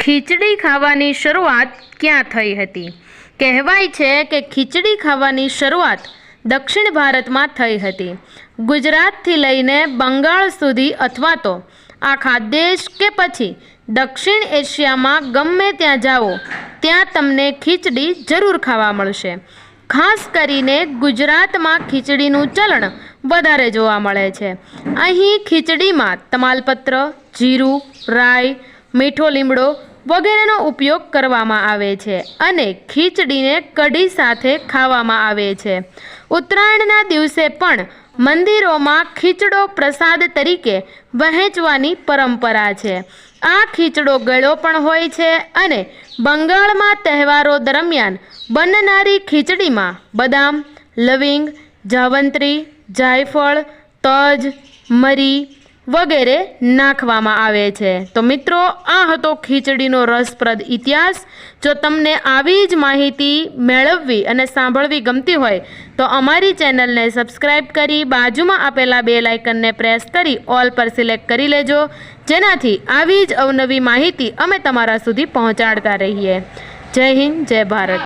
ખીચડી ખાવાની શરૂઆત ક્યાં થઈ હતી? કહેવાય છે કે ખીચડી ખાવાની શરૂઆત દક્ષિણ ભારતમાં થઈ હતી. ગુજરાતથી લઈને બંગાળ સુધી અથવા તો આખા દેશ કે પછી દક્ષિણ એશિયામાં ગમે ત્યાં જાઓ ત્યાં તમને ખીચડી જરૂર ખાવા મળશે. ખાસ કરીને ગુજરાતમાં ખીચડીનું ચલણ વધારે જોવા મળે છે. અહીં ખીચડીમાં તમાલપત્ર, જીરું, રાઈ, મીઠો લીમડો વગેરેનો ઉપયોગ કરવામાં આવે છે અને ખીચડીને કઢી સાથે ખાવામાં આવે છે. ઉત્તરાયણના દિવસે પણ મંદિરોમાં ખીચડો પ્રસાદ તરીકે વહેંચવાની પરંપરા છે. આ ખીચડો ગળ્યો પણ હોય છે અને બંગાળમાં તહેવારો દરમિયાન બનનારી ખીચડીમાં બદામ, લવિંગ, જાવંત્રી, જાયફળ, તજ, મરી વગેરે નાખવામાં આવે છે. તો મિત્રો, આ હતો ખીચડીનો રસપ્રદ ઇતિહાસ. જો તમને આવી જ માહિતી મેળવવી અને સાંભળવી ગમતી હોય તો અમારી ચેનલને સબસ્ક્રાઈબ કરી બાજુમાં આપેલા બેલ આઇકનને પ્રેસ કરી ઓલ પર સિલેક્ટ કરી લેજો, જેનાથી આવી જ અવનવી માહિતી અમે તમારા સુધી પહોંચાડતા રહીએ. જય હિન્દ, જય ભારત.